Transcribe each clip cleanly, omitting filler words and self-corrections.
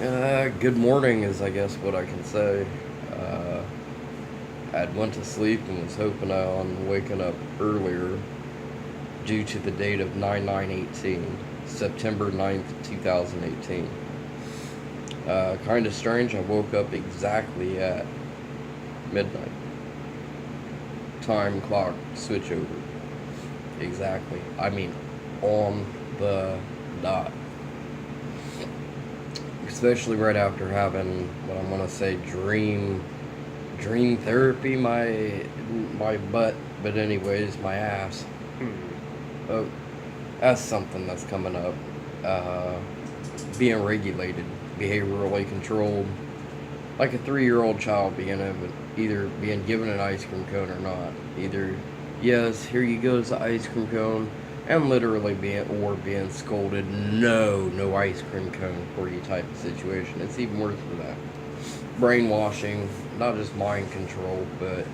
Good morning is, I guess, what I can say. Uh, I'd went to sleep and was hoping on waking up earlier due to the date of 9/9/18, September 9th, 2018. Kind of strange, I woke up exactly at midnight. Time clock switch over. Exactly. I mean, on the dot. Especially right after having what I'm gonna say dream therapy, my butt, but anyways, my ass. Oh, that's something that's coming up. Uh, Being regulated, behaviorally controlled, like a 3-year-old child either being given an ice cream cone or not. Either yes, here you go, it's an ice cream cone, and literally being scolded. No, no ice cream cone for you type of situation. It's even worse for that. Brainwashing, not just mind control, but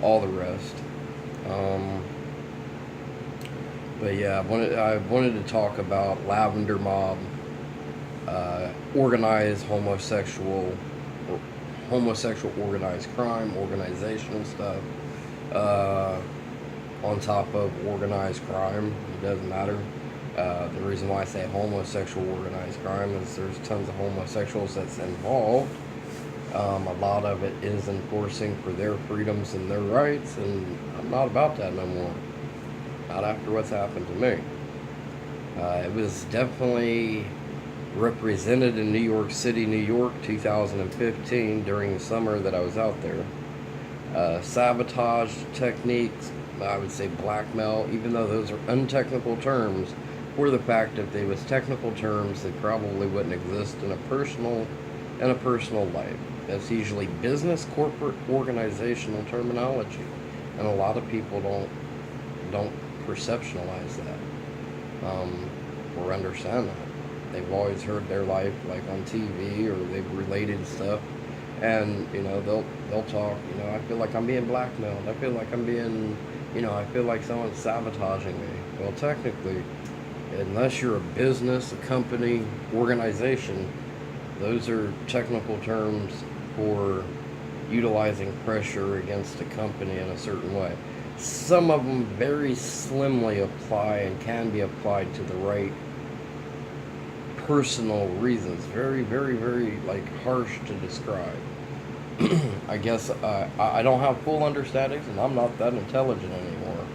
all the rest. Um, but yeah, I wanted to talk about Lavender Mob, organized homosexual organized crime, organizational stuff. Uh, on top of organized crime, it doesn't matter. The reason why I say homosexual organized crime is there's tons of homosexuals that's involved. A lot of it is enforcing for their freedoms and their rights, and I'm not about that no more. Not after what's happened to me. It was definitely represented in New York City, New York, 2015, during the summer that I was out there. Sabotage techniques, I would say blackmail, even though those are untechnical terms, for the fact that they was technical terms that probably wouldn't exist in a personal life. That's usually business, corporate, organizational terminology, and a lot of people don't perceptualize that, or understand that. They've always heard their life like on TV, or they've related stuff, and they'll talk. I feel like I'm being blackmailed. I feel like someone's sabotaging me. Well, technically, unless you're a business, a company, organization, those are technical terms for utilizing pressure against a company in a certain way. Some of them very slimly apply and can be applied to the right personal reasons. Very, very, very like harsh to describe. I guess I don't have full understandings, and I'm not that intelligent anymore,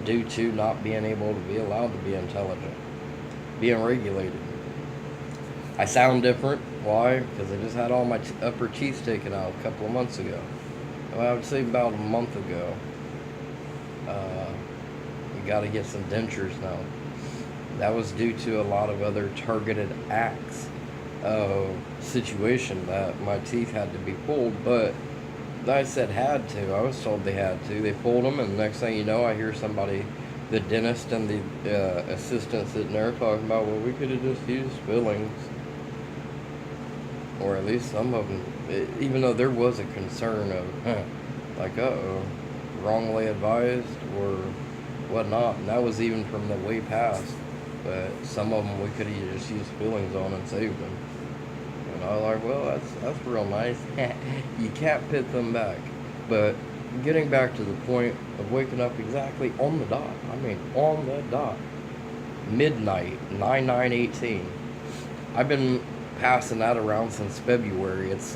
due to not being able to be allowed to be intelligent, being regulated. I sound different. Why? Because I just had all my upper teeth taken out a couple of months ago. Well, I would say about a month ago. We got to get some dentures now. That was due to a lot of other targeted acts of situation that my teeth had to be pulled, but I said had to. I was told they had to. They pulled them, and the next thing you know, I hear somebody, the dentist and the assistant sitting there talking about, well, we could have just used fillings, or at least some of them, even though there was a concern of, like, uh-oh, wrongly advised or whatnot, and that was even from the way past. But some of them we could have just used fillings on and saved them. And I was like, well, that's real nice. You can't pit them back. But getting back to the point of waking up exactly on the dot. I mean, on the dot. Midnight, 9/9/18. I've been passing that around since February. It's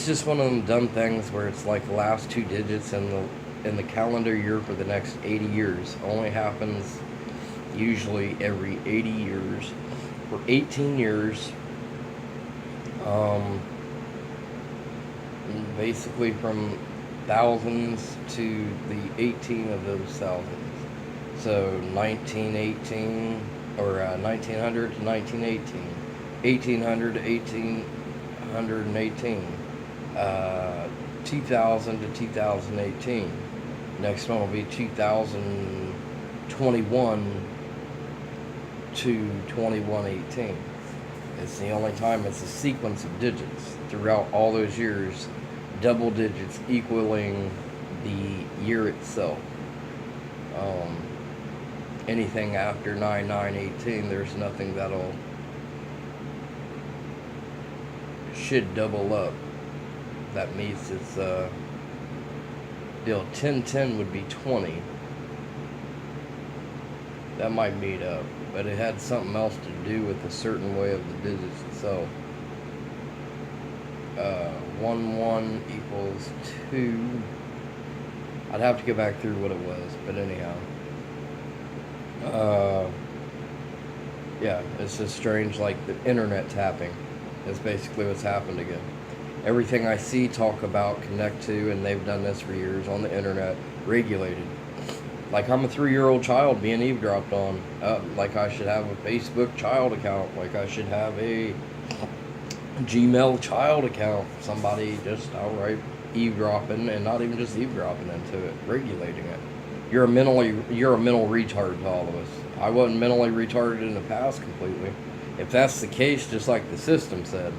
just one of them dumb things where it's like the last two digits in the calendar year for the next 80 years. Only happens usually every 80 years. For 18 years, basically from thousands to the 18 of those thousands. So 1918, or 1900 to 1918, 1800 to 1818, 2000 to 2018. Next one will be 2021 to 2118. It's the only time it's a sequence of digits throughout all those years, double digits equaling the year itself. Anything after 9/9/18, there's nothing that'll should double up. That meets its deal. 1010 would be 20. That might meet up, but it had something else to do with a certain way of the digits itself. 1 equals 2. I'd have to go back through what it was, but anyhow. Yeah, it's just strange, like the internet tapping is basically what's happened again. Everything I see, talk about, connect to, and they've done this for years on the internet, regulated. Like I'm a 3-year-old child being eavesdropped on. Like I should have a Facebook child account. Like I should have a Gmail child account. Somebody just outright eavesdropping, and not even just eavesdropping into it, regulating it. You're a mental retard to all of us. I wasn't mentally retarded in the past completely. If that's the case, just like the system said,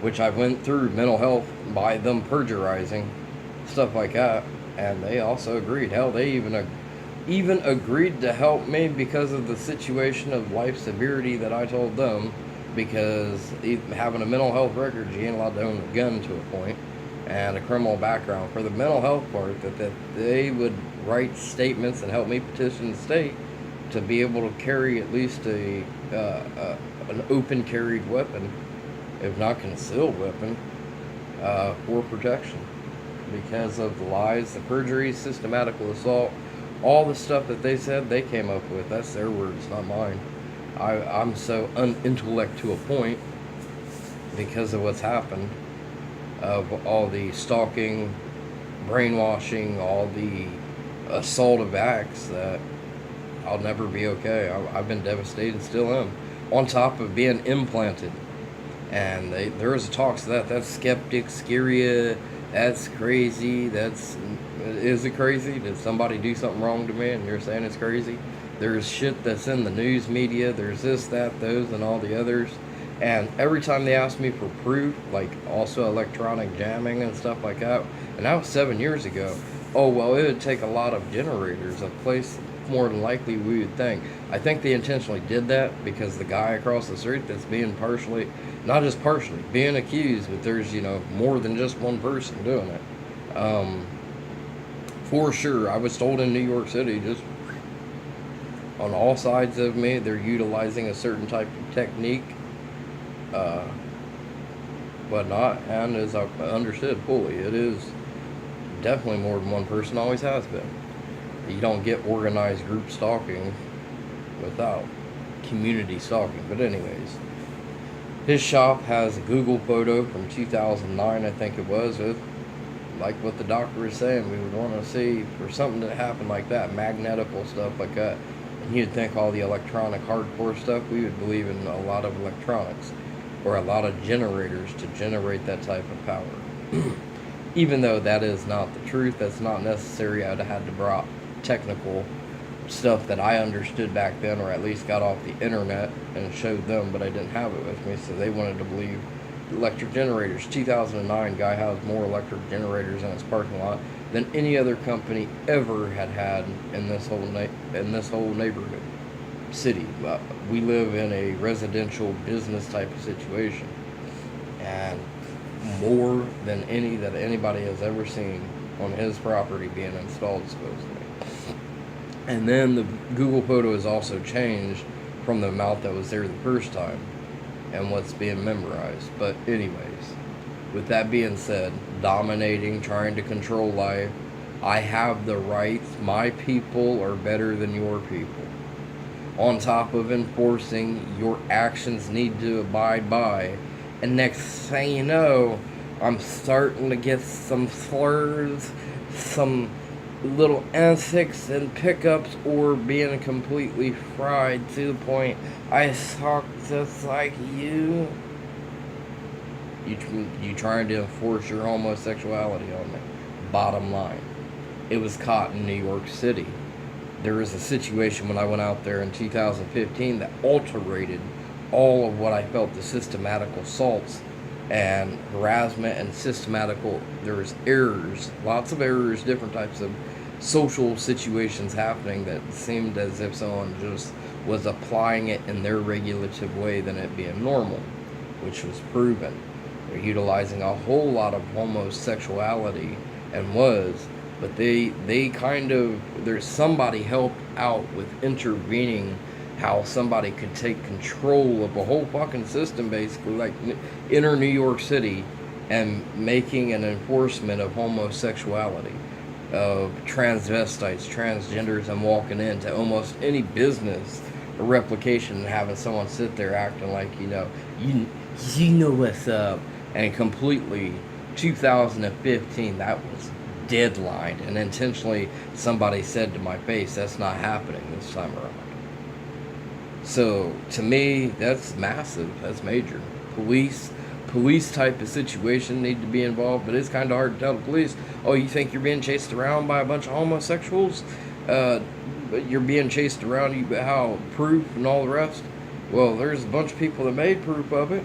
which I went through mental health by them perjurizing, stuff like that, and they also agreed. Hell, they even agreed to help me because of the situation of life severity that I told them, because having a mental health record, you ain't allowed to own a gun to a point, and a criminal background. For the mental health part, that they would write statements and help me petition the state to be able to carry at least an open carried weapon, if not concealed weapon, for protection. Because of the lies, the perjury, systematical assault, all the stuff that they said they came up with. That's their words, not mine. I'm so unintellect to a point because of what's happened, of all the stalking, brainwashing, all the assaultive acts, that I'll never be okay. I've been devastated and still am. On top of being implanted. And there was talks of that's skeptic, scary, that's crazy, is it crazy? Did somebody do something wrong to me and you're saying it's crazy? There's shit that's in the news media, there's this, that, those, and all the others. And every time they ask me for proof, like also electronic jamming and stuff like that, and that was 7 years ago, oh, well, it would take a lot of generators, a place more than likely we would think. I think they intentionally did that because the guy across the street that's being not just partially, being accused, but there's, more than just one person doing it. For sure, I was told in New York City, just on all sides of me, they're utilizing a certain type of technique, but not, and as I understood fully, it is definitely more than one person, always has been. You don't get organized group stalking without community stalking. But anyways, his shop has a Google photo from 2009, I think it was, with, like what the doctor was saying, we would want to see for something to happen like that, magnetical stuff like that. And you'd think all the electronic hardcore stuff, we would believe in a lot of electronics or a lot of generators to generate that type of power. Even though that is not the truth, that's not necessary. I'd have had to brought technical stuff that I understood back then, or at least got off the internet and showed them, but I didn't have it with me, so they wanted to believe electric generators. 2009, guy has more electric generators in his parking lot than any other company ever had in this whole neighborhood, city. We live in a residential business type of situation, and more than any that anybody has ever seen on his property being installed, supposedly. And then the Google photo is also changed from the amount that was there the first time and what's being memorized. But anyways, with that being said, dominating, trying to control life, I have the rights, my people are better than your people. On top of enforcing, your actions need to abide by. And next thing you know, I'm starting to get some slurs, some little antics and pickups, or being completely fried to the point I talk just like you. You trying to enforce your homosexuality on me. Bottom line, it was caught in New York City. There was a situation when I went out there in 2015 that alterated all of what I felt the systematical assaults and harassment and systematical. There was errors, lots of errors, different types of social situations happening that seemed as if someone just was applying it in their regulative way than it being normal, which was proven. They're utilizing a whole lot of homosexuality and but they kind of, there's somebody helped out with intervening how somebody could take control of a whole fucking system, basically, like inner New York City, and making an enforcement of homosexuality, of transvestites, transgenders, and walking into almost any business or replication and having someone sit there acting like, you know what's up, and completely 2015, that was deadlined, and intentionally somebody said to my face, that's not happening this time around. So to me, that's massive. That's major. Police type of situation need to be involved, but it's kind of hard to tell the police, oh, you think you're being chased around by a bunch of homosexuals? But you're being chased around, how, proof and all the rest? Well, there's a bunch of people that made proof of it.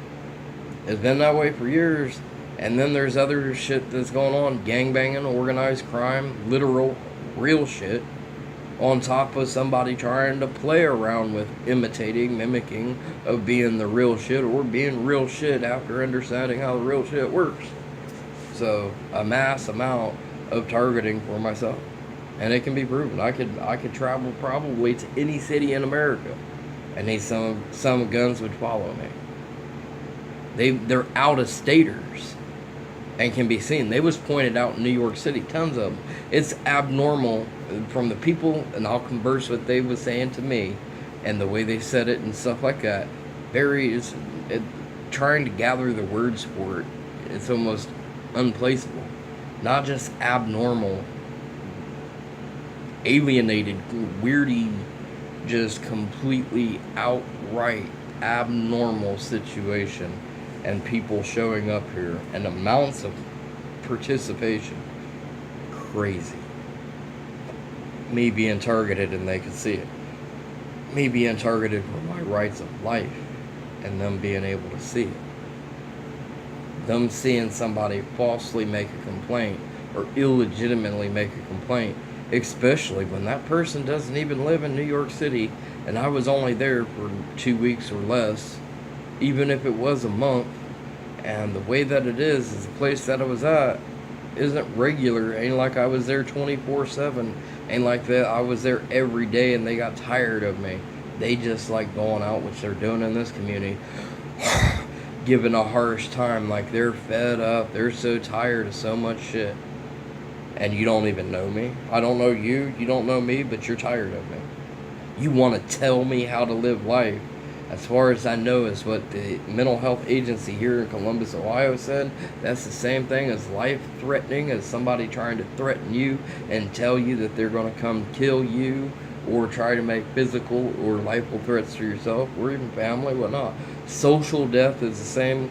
It's been that way for years. And then there's other shit that's going on, gangbanging, organized crime, literal, real shit, on top of somebody trying to play around with imitating, mimicking of being the real shit, or being real shit after understanding how the real shit works. So a mass amount of targeting for myself, and it can be proven. I could travel probably to any city in America, and some guns would follow me. They're out of staters and can be seen. They was pointed out in New York City, tons of them. It's abnormal from the people, and I'll converse what they was saying to me, and the way they said it and stuff like that. Trying to gather the words for it, it's almost unplaceable. Not just abnormal, alienated, weirdy, just completely outright abnormal situation, and people showing up here, and amounts of participation. Crazy. Me being targeted and they could see it. Me being targeted for my rights of life, and them being able to see it. Them seeing somebody falsely make a complaint, or illegitimately make a complaint, especially when that person doesn't even live in New York City, and I was only there for 2 weeks or less, even if it was a month. And the way that it is the place that I was at isn't regular. Ain't like I was there 24/7. Ain't like that I was there every day and they got tired of me. They just like going out, which they're doing in this community, giving a harsh time, like they're fed up, they're so tired of so much shit. And you don't even know me. I don't know you, you don't know me, but you're tired of me. You want to tell me how to live life. As far as I know, is what the mental health agency here in Columbus, Ohio said. That's the same thing as life-threatening, as somebody trying to threaten you and tell you that they're going to come kill you, or try to make physical or lethal threats to yourself, or even family, whatnot. Social death is the same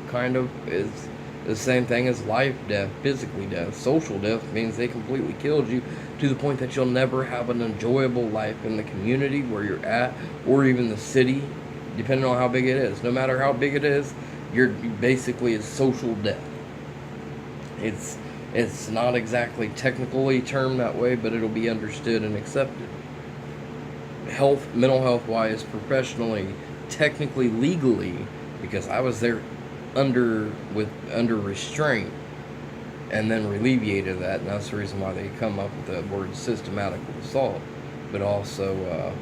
thing as life death, physically death. Social death means they completely killed you to the point that you'll never have an enjoyable life in the community where you're at, or even the city, depending on how big it is. No matter how big it is, you're basically it's social death. It's not exactly technically termed that way, but it'll be understood and accepted. Mental health wise, professionally, technically, legally, because I was there under restraint, and then alleviated that, and that's the reason why they come up with the word systematic assault, but also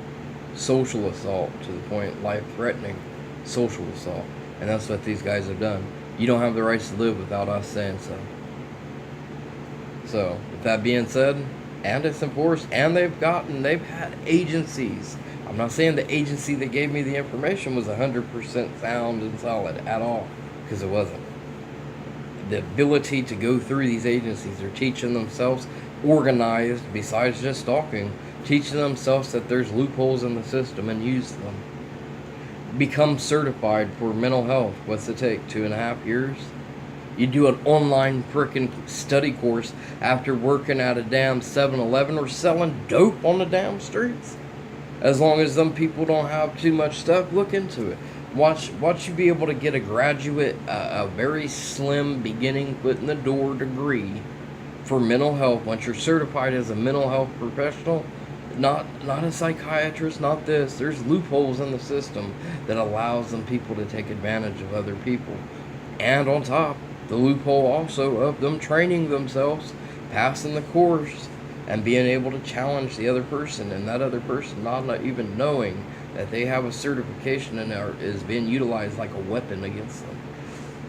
social assault, to the point life-threatening social assault. And that's what these guys have done. You don't have the rights to live without us saying so. So, with that being said, and it's enforced, and they've had agencies. I'm not saying the agency that gave me the information was 100% sound and solid at all, because it wasn't. The ability to go through these agencies, they're teaching themselves organized, besides just stalking, teaching themselves that there's loopholes in the system and use them. Become certified for mental health. What's it take? 2.5 years? You do an online frickin' study course after working at a damn 7-Eleven or selling dope on the damn streets. As long as them people don't have too much stuff, look into it. Watch you be able to get a graduate, a very slim beginning foot in the door degree for mental health. Once you're certified as a mental health professional, not a psychiatrist, not this. There's loopholes in the system that allows them people to take advantage of other people. And on top, the loophole also of them training themselves, passing the course, and being able to challenge the other person, and that other person not even knowing that they have a certification and is being utilized like a weapon against them.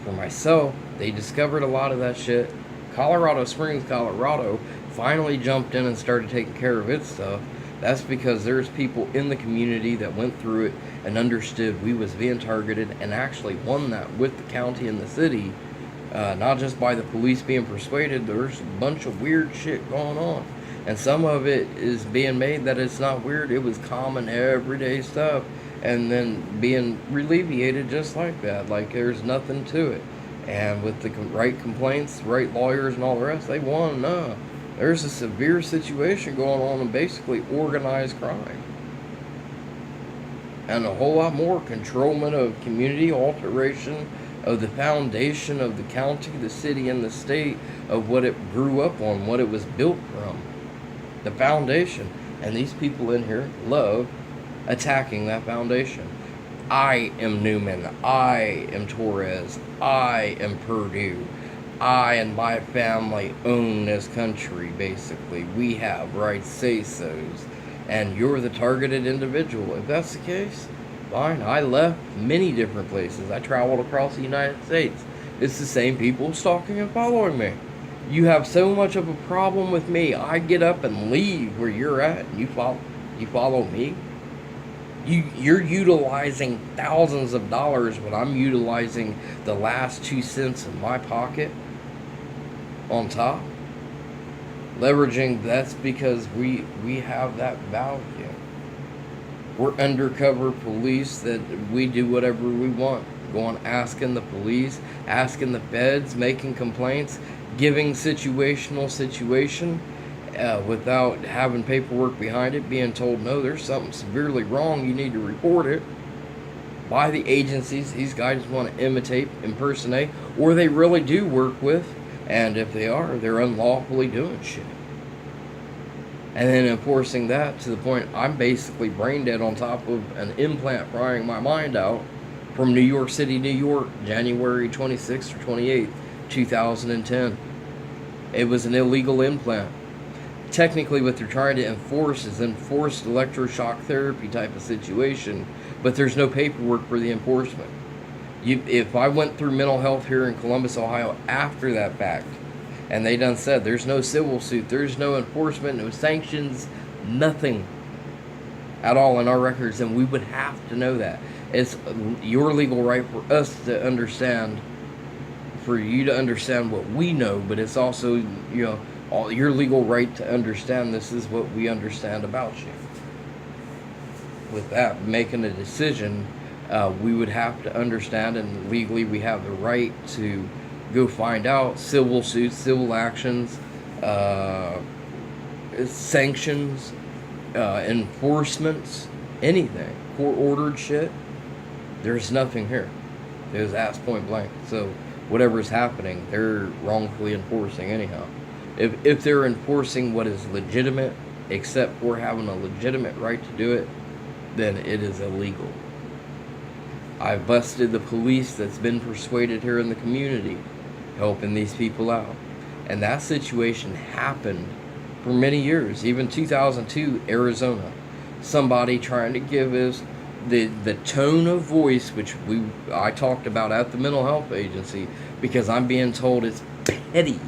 For myself, they discovered a lot of that shit. Colorado Springs, Colorado finally jumped in and started taking care of its stuff. That's because there's people in the community that went through it and understood we was being targeted, and actually won that with the county and the city. Not just by the police being persuaded, there's a bunch of weird shit going on. And some of it is being made that it's not weird, it was common everyday stuff, and then being alleviated just like that, like there's nothing to it. And with the right complaints, right lawyers and all the rest, they won. No, there's a severe situation going on in basically organized crime. And a whole lot more controlment of community, alteration of the foundation of the county, the city, and the state, of what it grew up on, what it was built from. The foundation. And these people in here love attacking that foundation. I am Newman. I am Torres. I am Purdue. I and my family own this country, basically. We have rights, say-sos. And you're the targeted individual. If that's the case, fine. I left many different places. I traveled across the United States. It's the same people stalking and following me. You have so much of a problem with me, I get up and leave where you're at, and you follow me. You're utilizing thousands of dollars when I'm utilizing the last 2 cents in my pocket on top. Leveraging, that's because we have that value. We're undercover police that we do whatever we want. Going asking the police, asking the feds, making complaints, giving situation without having paperwork behind it, being told, no, there's something severely wrong, you need to report it, by the agencies these guys want to imitate, impersonate, or they really do work with, and if they are, they're unlawfully doing shit. And then enforcing that to the point I'm basically brain dead on top of an implant frying my mind out from New York City, New York, January 26th or 28th, 2010. It was an illegal implant. Technically, what they're trying to enforce is enforced electroshock therapy type of situation, but there's no paperwork for the enforcement. If I went through mental health here in Columbus, Ohio after that fact, and they done said there's no civil suit, there's no enforcement, no sanctions, nothing at all in our records, and we would have to know that. It's your legal right for us to understand, for you to understand what we know, but it's also, your legal right to understand this is what we understand about you. With that, making a decision, we would have to understand, and legally we have the right to go find out civil suits, civil actions, sanctions, enforcements, anything, court-ordered shit. There's nothing here. It was asked point blank. So whatever's happening, they're wrongfully enforcing anyhow. If they're enforcing what is legitimate, except for having a legitimate right to do it, then it is illegal. I've busted the police that's been persuaded here in the community, helping these people out. And that situation happened for many years. Even 2002, Arizona. Somebody trying to give us the tone of voice, which I talked about at the mental health agency, because I'm being told it's petty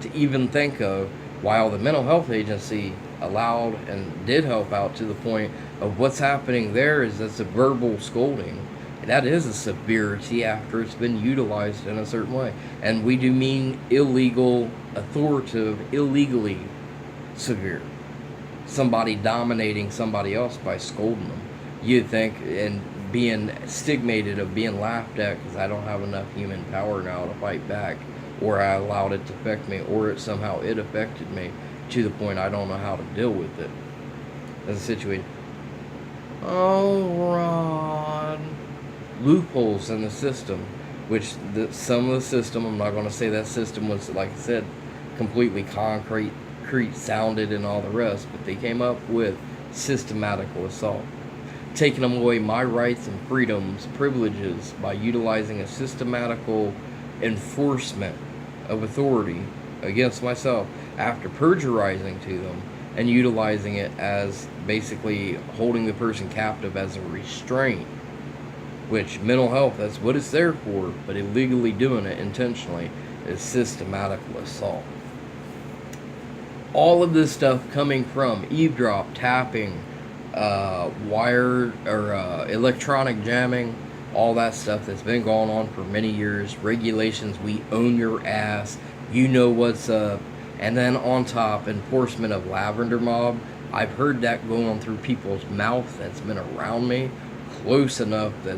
to even think of, while the mental health agency allowed and did help out to the point of what's happening there is that's a verbal scolding. And that is a severity after it's been utilized in a certain way. And we do mean illegal, authoritative, illegally severe. Somebody dominating somebody else by scolding them. You'd think, and being stigmated of being laughed at because I don't have enough human power now to fight back, or I allowed it to affect me, or it affected me to the point I don't know how to deal with it as a situation. Oh, Ron. Loopholes in the system, which some of the system, I'm not going to say that system was, like I said, completely concrete sounded and all the rest, but they came up with systematical assault, taking away my rights and freedoms, privileges, by utilizing a systematical enforcement of authority against myself after perjurizing to them and utilizing it as basically holding the person captive as a restraint, which mental health, that's what it's there for, but illegally doing it intentionally is systematical assault. All of this stuff coming from eavesdrop, tapping, wire or electronic jamming, all that stuff that's been going on for many years. Regulations, we own your ass, you know what's up. And then on top, enforcement of lavender mob. I've heard that going through people's mouth that's been around me, close enough that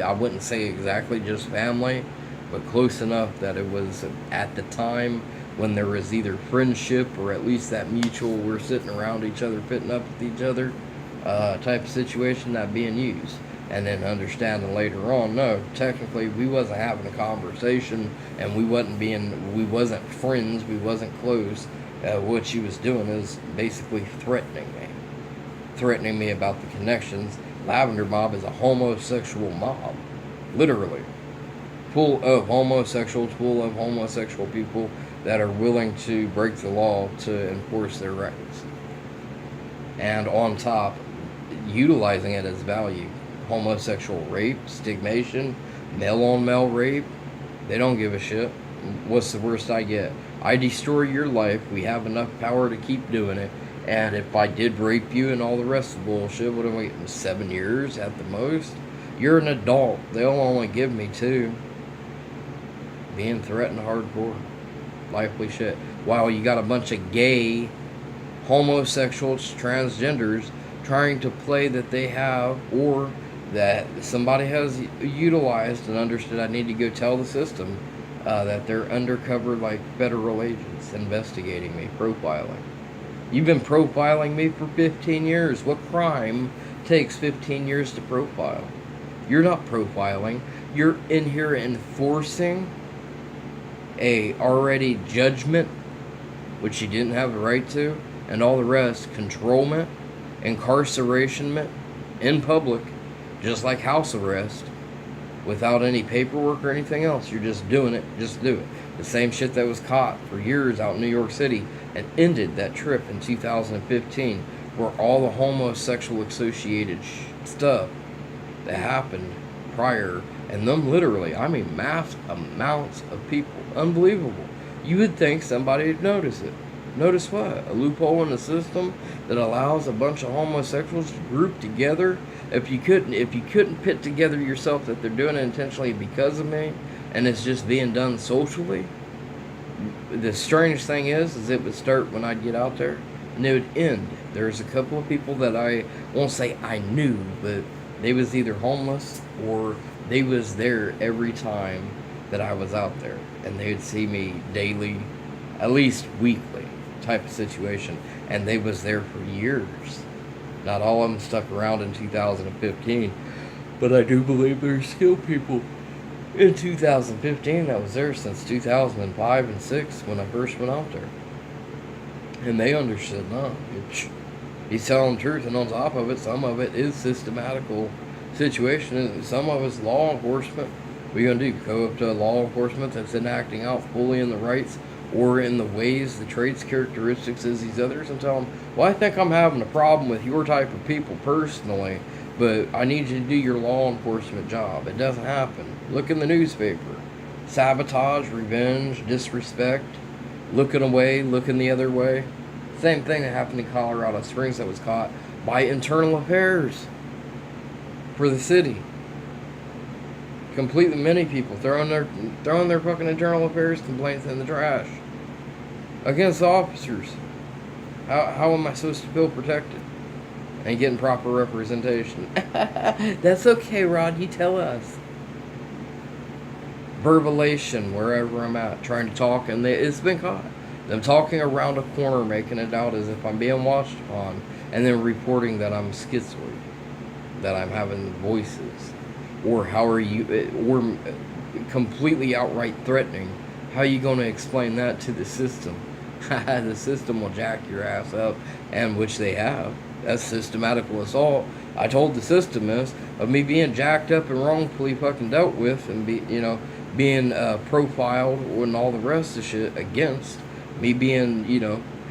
I wouldn't say exactly just family, but close enough that it was at the time when there was either friendship or at least that mutual we're sitting around each other, fitting up with each other type of situation that being used. And then understanding later on, no, technically we wasn't having a conversation and we wasn't friends, we wasn't close. What she was doing is basically threatening me about the connections. Lavender mob is a homosexual mob, literally, full of homosexuals, full of homosexual people that are willing to break the law to enforce their rights. And on top, utilizing it as value. Homosexual rape, stigmation, male-on-male rape, they don't give a shit. What's the worst I get? I destroy your life, we have enough power to keep doing it, and if I did rape you and all the rest of the bullshit, what am I getting, 7 years at the most? You're an adult, they'll only give me 2. Being threatened hardcore. Likely shit. While you got a bunch of gay, homosexuals, transgenders trying to play that they have, or that somebody has utilized and understood, I need to go tell the system that they're undercover like federal agents investigating me, profiling. You've been profiling me for 15 years. What crime takes 15 years to profile? You're not profiling. You're in here enforcing a already judgment, which you didn't have the right to, and all the rest, controlment, incarceration in public, just like house arrest, without any paperwork or anything else. You're just doing it, just do it. The same shit that was caught for years out in New York City and ended that trip in 2015, where all the homosexual associated stuff that happened prior, and them literally, I mean mass amounts of people, unbelievable. You would think somebody would notice it. Notice what? A loophole in the system that allows a bunch of homosexuals to group together. If you couldn't pit together yourself that they're doing it intentionally because of me, and it's just being done socially. The strange thing is it would start when I'd get out there, and it would end. There's a couple of people that I won't say I knew, but they was either homeless or they was there every time that I was out there, and they would see me daily, at least weekly type of situation, and they was there for years. Not all of them stuck around in 2015, but I do believe there's still people in 2015 that was there since 2005 and 6 when I first went out there, and they understood. No, he's telling the truth, and on top of it, some of it is systematical situation, and some of it's law enforcement. What are you gonna do? Go up to law enforcement that's enacting out fully in the rights or in the ways, the traits, characteristics as these others, and tell them, well, I think I'm having a problem with your type of people personally, but I need you to do your law enforcement job. It doesn't happen. Look in the newspaper. Sabotage, revenge, disrespect, looking away, looking the other way. Same thing that happened in Colorado Springs that was caught by internal affairs for the city. Completely many people throwing their fucking internal affairs complaints in the trash against the officers. How am I supposed to feel protected and getting proper representation? That's okay, Rod, you tell us. Verbalation wherever I'm at, trying to talk, and it's been caught. Them talking around a corner, making it out as if I'm being watched upon, and then reporting that I'm schizoid, that I'm having voices. Or how are you, or completely outright threatening. How are you going to explain that to the system? The system will jack your ass up, and which they have. That's systematical assault. I told the system this of me being jacked up and wrongfully fucking dealt with, and being profiled and all the rest of shit against me, being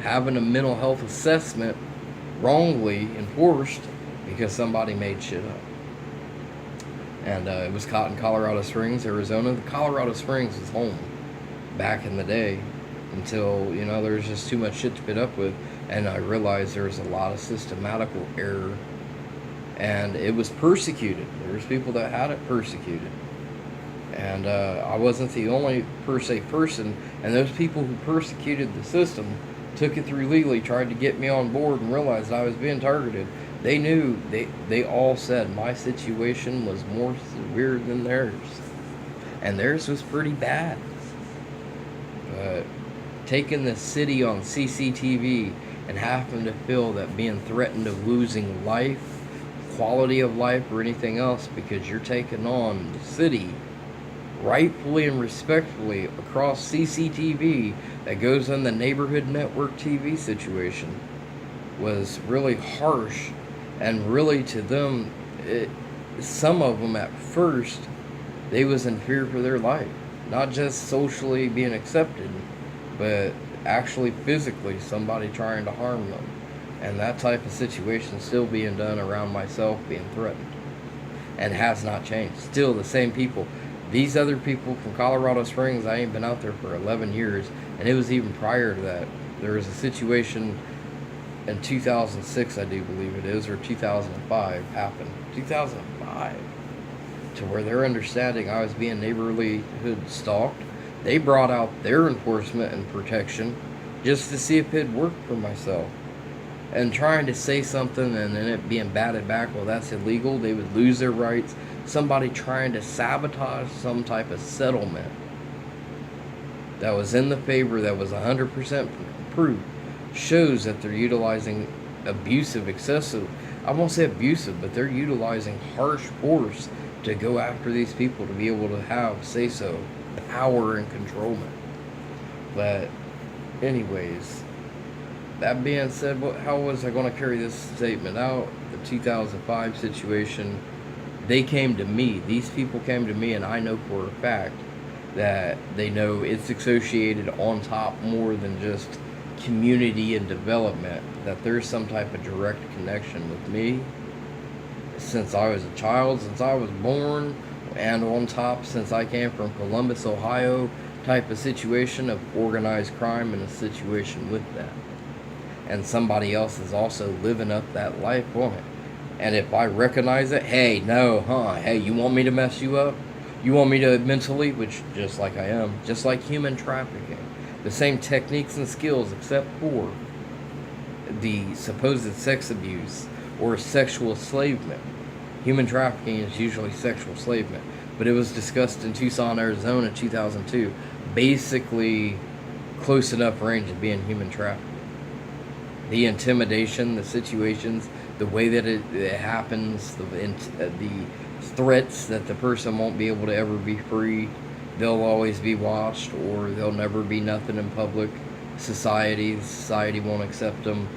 having a mental health assessment wrongly enforced because somebody made shit up. And it was caught in Colorado Springs, Arizona. The Colorado Springs was home back in the day until there was just too much shit to put up with, and I realized there was a lot of systematical error, and it was persecuted. There was people that had it persecuted, and I wasn't the only per se person. And those people who persecuted the system took it through legally, tried to get me on board, and realized I was being targeted. They knew, they all said my situation was more severe than theirs, and theirs was pretty bad. But taking the city on CCTV and having to feel that being threatened of losing life, quality of life, or anything else because you're taking on the city rightfully and respectfully across CCTV that goes on the neighborhood network TV situation was really harsh. And really, to them, some of them at first, they was in fear for their life. Not just socially being accepted, but actually physically somebody trying to harm them. And that type of situation still being done around myself, being threatened. And has not changed. Still the same people. These other people from Colorado Springs, I ain't been out there for 11 years. And it was even prior to that. There was a situation in 2006, I do believe it is, or 2005 happened. 2005. To where their understanding I was being neighborhood stalked. They brought out their enforcement and protection just to see if it'd work for myself. And trying to say something and then it being batted back, well, that's illegal. They would lose their rights. Somebody trying to sabotage some type of settlement that was in the favor, that was 100% proof, shows that they're utilizing excessive, I won't say abusive, but they're utilizing harsh force to go after these people to be able to have say-so, power and controlment. But anyways, that being said, how was I going to carry this statement out? The 2005 situation, they came to me. These people came to me, and I know for a fact that they know it's associated on top more than just community and development, that there's some type of direct connection with me since I was a child, since I was born, and on top since I came from Columbus, Ohio, type of situation of organized crime and a situation with that. And somebody else is also living up that life on it. And if I recognize it, hey, no, hey, you want me to mess you up? You want me to mentally, which just like I am, just like human trafficking, the same techniques and skills except for the supposed sex abuse or sexual enslavement. Human trafficking is usually sexual enslavement, but it was discussed in Tucson, Arizona in 2002, basically close enough range of being human trafficking. The intimidation, the situations, the way that it happens, the threats that the person won't be able to ever be free, they'll always be watched, or they'll never be nothing in public society. Society won't accept them.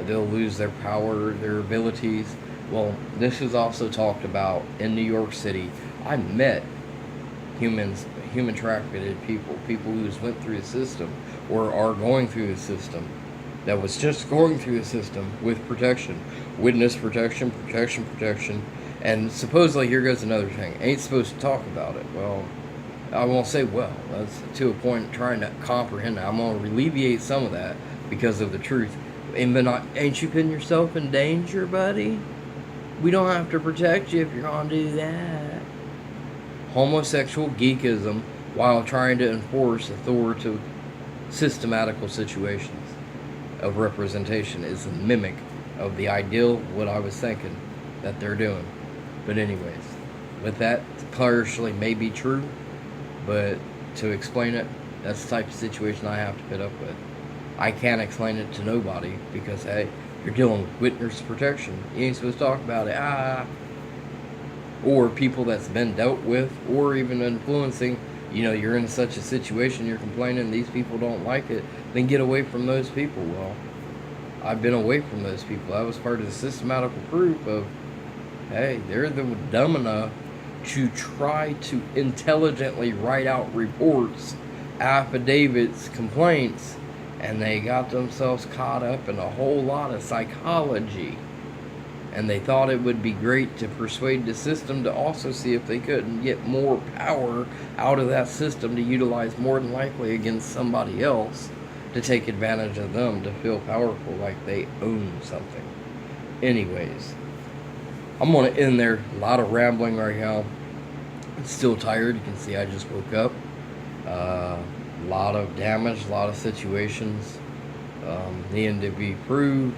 They'll lose their power, their abilities. Well, this is also talked about in New York City. I met human trafficked people who just went through the system or are going through the system, that was just going through the system with protection, witness protection, and supposedly, here goes another thing, ain't supposed to talk about it. Well, I won't say that's to a point trying to comprehend that. I'm going to alleviate some of that because of the truth. And but ain't you putting yourself in danger, buddy? We don't have to protect you if you're going to do that. Homosexual geekism while trying to enforce authoritative, systematical situations of representation is a mimic of the ideal, what I was thinking that they're doing. But anyways, with that, partially may be true, but to explain it, that's the type of situation I have to put up with. I can't explain it to nobody because, hey, you're dealing with witness protection. You ain't supposed to talk about it. Or people that's been dealt with, or even influencing. You're in such a situation, you're complaining, these people don't like it, then get away from those people. Well, I've been away from those people. That was part of the systematical proof of Hey, they're dumb enough to try to intelligently write out reports, affidavits, complaints, and they got themselves caught up in a whole lot of psychology. And they thought it would be great to persuade the system to also see if they couldn't get more power out of that system to utilize more than likely against somebody else to take advantage of them to feel powerful like they own something. Anyways, I'm going to end there. A lot of rambling right now. I'm still tired. You can see I just woke up. A lot of damage, a lot of situations needing to be proved.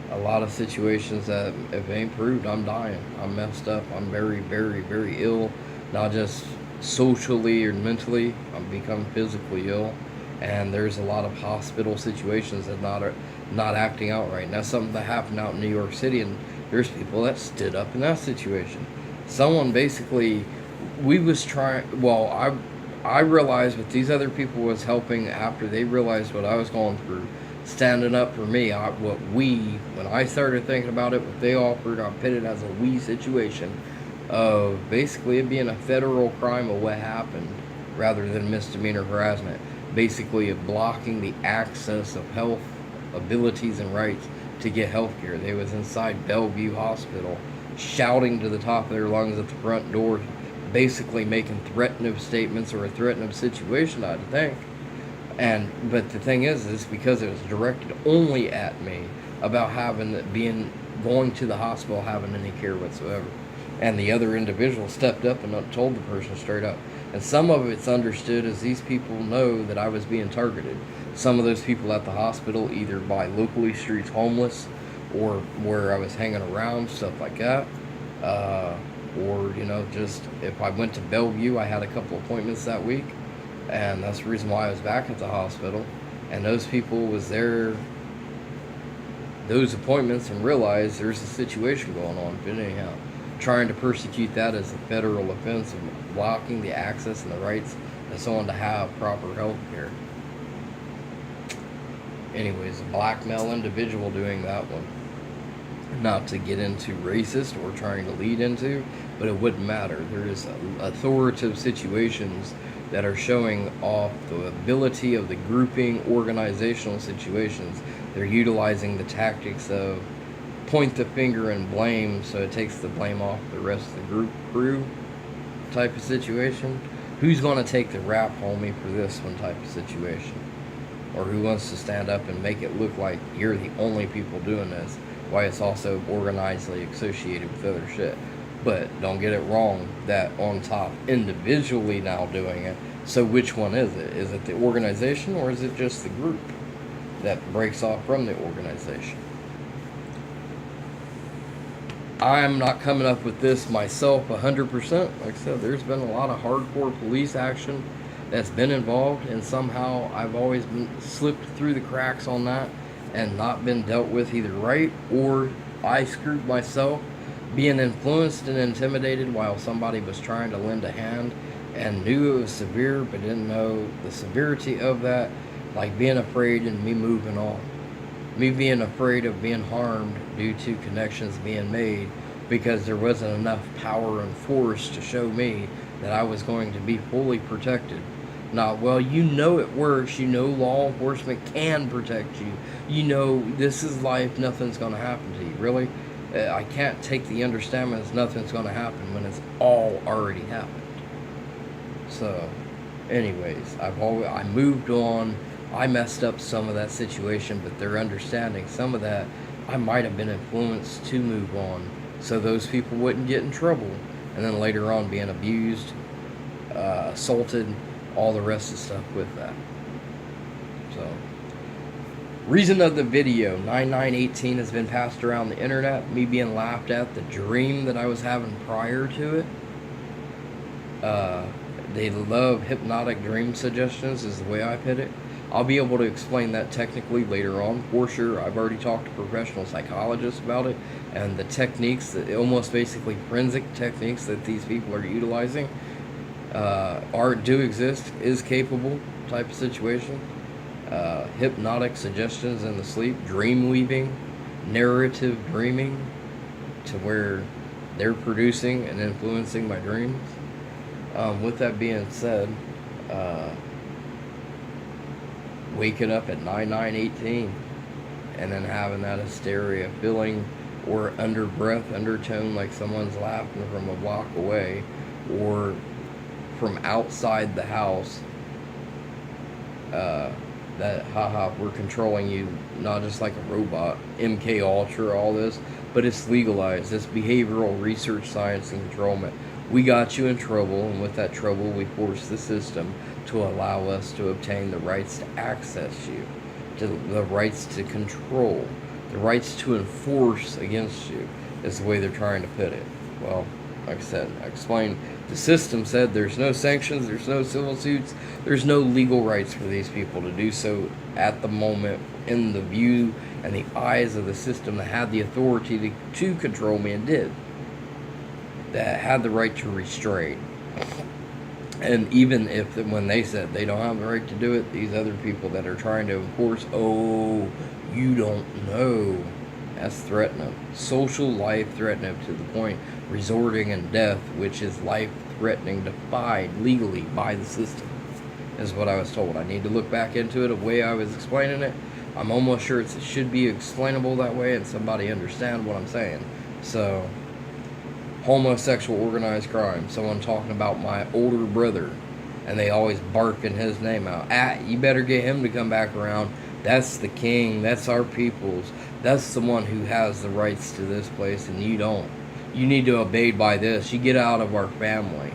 A lot of situations that if it ain't proved, I'm dying. I'm messed up. I'm very, very, very ill. Not just socially or mentally. I'm become physically ill. And there's a lot of hospital situations that are not acting out right. And that's something that happened out in New York City, and there's people that stood up in that situation. Someone basically, we was trying, well, I realized what these other people was helping after they realized what I was going through, standing up for me. When I started thinking about it, what they offered, I put it as a we situation of basically it being a federal crime of what happened rather than misdemeanor harassment. Basically of blocking the access of health abilities and rights to get health care. They was inside Bellevue Hospital shouting to the top of their lungs at the front door, basically making threatening statements or a threatening situation, I'd think. But the thing is because it was directed only at me about going to the hospital, having any care whatsoever. And the other individual stepped up and told the person straight up. And some of it's understood as these people know that I was being targeted. Some of those people at the hospital, either by locally streets homeless or where I was hanging around, stuff like that. Or, just if I went to Bellevue, I had a couple appointments that week. And that's the reason why I was back at the hospital. And those people was there, those appointments, and realized there's a situation going on. But anyhow, trying to persecute that as a federal offense of blocking the access and the rights of someone to have proper health care. Anyways, a black male individual doing that one. Not to get into racist or trying to lead into, but it wouldn't matter. There is authoritative situations that are showing off the ability of the grouping organizational situations. They're utilizing the tactics of point the finger and blame, so it takes the blame off the rest of the crew type of situation. Who's going to take the rap, homie, for this one type of situation? Or who wants to stand up and make it look like you're the only people doing this, why it's also organizedly associated with other shit. But don't get it wrong, that on top individually now doing it. So which one is it? Is it the organization, or is it just the group that breaks off from the organization? I'm not coming up with this myself 100%. Like I said, there's been a lot of hardcore police action that's been involved, and somehow I've always been slipped through the cracks on that and not been dealt with either right, or I screwed myself being influenced and intimidated while somebody was trying to lend a hand and knew it was severe but didn't know the severity of that, like being afraid and me moving on. Me being afraid of being harmed due to connections being made because there wasn't enough power and force to show me that I was going to be fully protected. Not, well, it works, law enforcement can protect you, this is life, nothing's going to happen to you. Really? I can't take the understanding that nothing's going to happen when it's all already happened. So, anyways, I moved on. I messed up some of that situation, but they're understanding some of that. I might have been influenced to move on so those people wouldn't get in trouble, and then later on being abused, assaulted, all the rest of stuff with that. So, reason of the video, 9918 has been passed around the internet, me being laughed at, the dream that I was having prior to it. They love hypnotic dream suggestions is the way I put it. I'll be able to explain that technically later on, for sure. I've already talked to professional psychologists about it, and the techniques, almost basically forensic techniques that these people are utilizing, do exist, is capable type of situation. Hypnotic suggestions in the sleep, dream weaving, narrative dreaming, to where they're producing and influencing my dreams. With that being said, waking up at 9918 and then having that hysteria feeling, or under breath undertone like someone's laughing from a block away, or from outside the house, that haha, we're controlling you, not just like a robot, MK Ultra, all this, but it's legalized. It's behavioral research science and controlment. We got you in trouble, and with that trouble we force the system to allow us to obtain the rights to access you, to the rights to control, the rights to enforce against you, is the way they're trying to put it. Well, like I said, I explained, the system said there's no sanctions, there's no civil suits, there's no legal rights for these people to do so at the moment, in the view and the eyes of the system that had the authority to control me and did, that had the right to restrain. And even if, when they said they don't have the right to do it, these other people that are trying to enforce, oh, you don't know, that's threatening. Social life threatening, to the point resorting in death, which is life threatening, defied legally by the system, is what I was told. I need to look back into it the way I was explaining it. I'm almost sure it should be explainable that way and somebody understand what I'm saying. So, homosexual organized crime, someone talking about my older brother, and they always barking his name out. You better get him to come back around. That's the king. That's our people's. That's the one who has the rights to this place, and you don't. You need to abide by this. You get out of our family.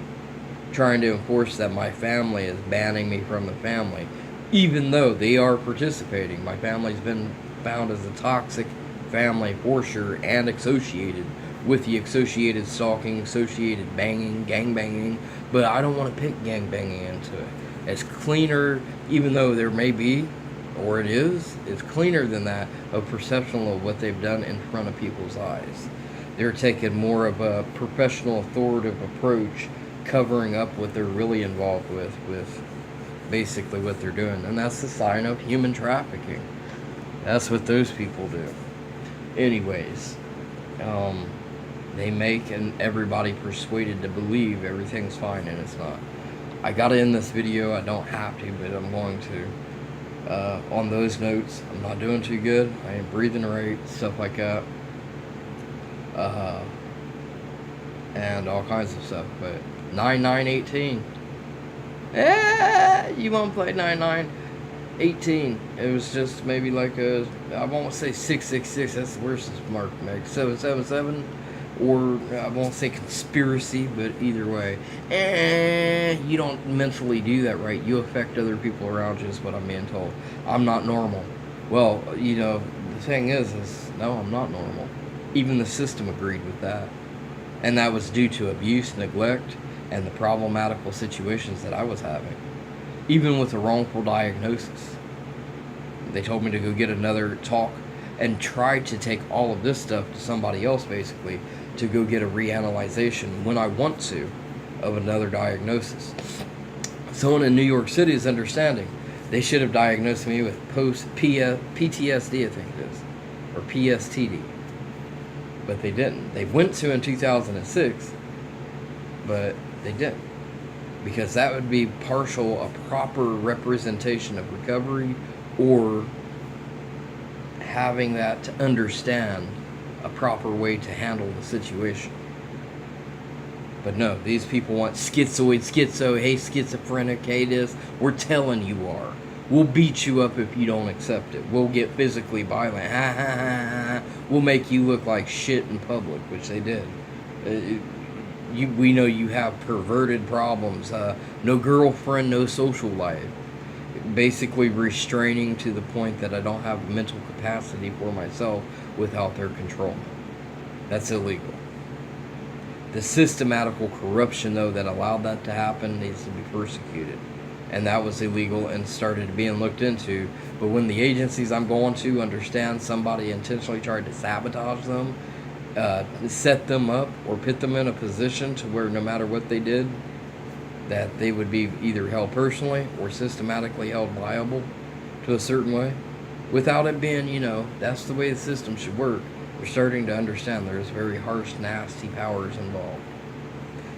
Trying to enforce that my family is banning me from the family, even though they are participating. My family's been found as a toxic family for sure, and associated with the associated stalking, associated banging, gang banging, but I don't want to pick gang banging into it. It's cleaner, even though there may be, or it is, it's cleaner than that, of perception of what they've done in front of people's eyes. They're taking more of a professional, authoritative approach, covering up what they're really involved with basically what they're doing, and that's the sign of human trafficking. That's what those people do. Anyways, they make and everybody persuaded to believe everything's fine, and it's not. I gotta end this video. I don't have to, but I'm going to. On those notes, I'm not doing too good. I ain't breathing right, stuff like that, and all kinds of stuff. But 9918. You won't play 9918. It was just maybe like a, I won't say 666. That's the worst mark to make. 777. Or I won't say conspiracy, but either way, you don't mentally do that right. You affect other people around you, is what I'm being told. I'm not normal. Well, you know, the thing is no, I'm not normal. Even the system agreed with that. And that was due to abuse, neglect, and the problematical situations that I was having. Even with a wrongful diagnosis. They told me to go get another talk and try to take all of this stuff to somebody else, basically, to go get a reanalyzation when I want to of another diagnosis. Someone in New York City is understanding. They should have diagnosed me with PTSD, I think it is, or PSTD, but they didn't. They went to in 2006, but they didn't, because that would be a proper representation of recovery, or having that to understand a proper way to handle the situation. But no, these people want schizo, hey schizophrenic, hey this. We're telling you are. We'll beat you up if you don't accept it. We'll get physically violent. Ha ha ha ha. We'll make you look like shit in public, which they did. We know you have perverted problems. No girlfriend, no social life. Basically restraining to the point that I don't have mental capacity for myself without their control. That's illegal. The systematical corruption, though, that allowed that to happen needs to be persecuted. And that was illegal and started being looked into. But when the agencies I'm going to understand somebody intentionally tried to sabotage them, set them up, or put them in a position to where no matter what they did, that they would be either held personally or systematically held liable to a certain way, without it being, that's the way the system should work. They're starting to understand there's very harsh, nasty powers involved.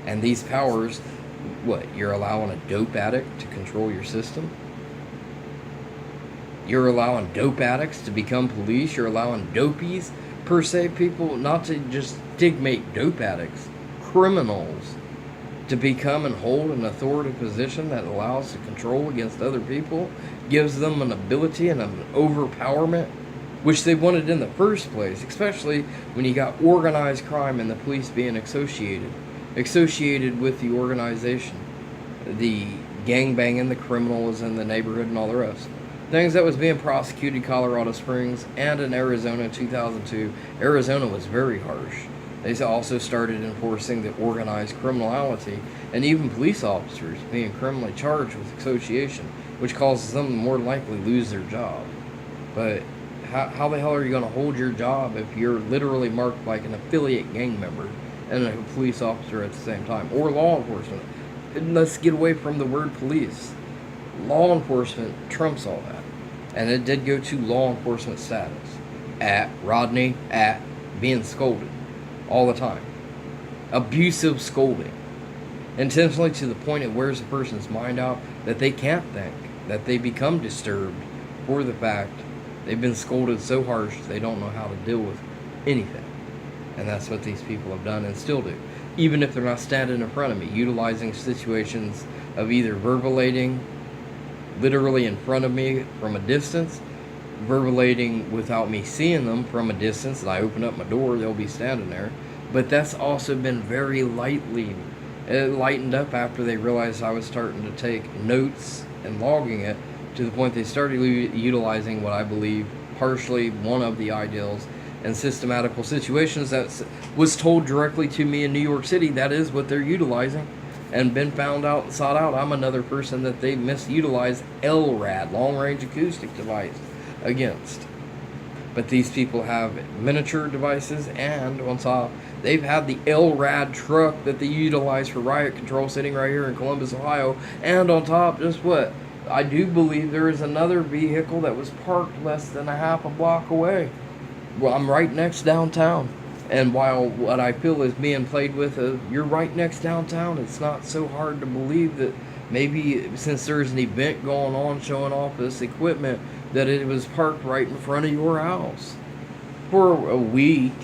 And these powers, what, you're allowing a dope addict to control your system? You're allowing dope addicts to become police? You're allowing dopies, per se, people, not to just stigmate dope addicts, criminals, to become and hold an authoritative position that allows to control against other people, gives them an ability and an overpowerment, which they wanted in the first place, especially when you got organized crime and the police being associated with the organization, the gangbanging, the criminals in the neighborhood and all the rest. Things that was being prosecuted in Colorado Springs and in Arizona in 2002. Arizona was very harsh. They also started enforcing the organized criminality, and even police officers being criminally charged with association, which causes them to more likely lose their job. But how the hell are you going to hold your job if you're literally marked like an affiliate gang member and a police officer at the same time, or law enforcement? And let's get away from the word police. Law enforcement trumps all that, and it did go to law enforcement status. At Rodney, at being scolded all the time, abusive scolding, intentionally, to the point it wears a person's mind out that they can't think, that they become disturbed for the fact they've been scolded so harsh they don't know how to deal with anything. And that's what these people have done and still do, even if they're not standing in front of me, utilizing situations of either verbalating literally in front of me from a distance, verbalating without me seeing them from a distance, and I open up my door, they'll be standing there. But that's also been very lightly, it lightened up after they realized I was starting to take notes and logging it, to the point they started utilizing what I believe partially one of the ideals and systematical situations that was told directly to me in New York City. That is what they're utilizing, and been found out and sought out. I'm another person that they misutilized LRAD, long range acoustic device, against. But these people have miniature devices, and on top they've had the LRAD truck that they utilize for riot control sitting right here in Columbus, Ohio. And on top, just what, I do believe there is another vehicle that was parked less than a half a block away. Well, I'm right next downtown. And while what I feel is being played with, you're right next downtown, it's not so hard to believe that maybe since there's an event going on showing off this equipment, that it was parked right in front of your house for a week,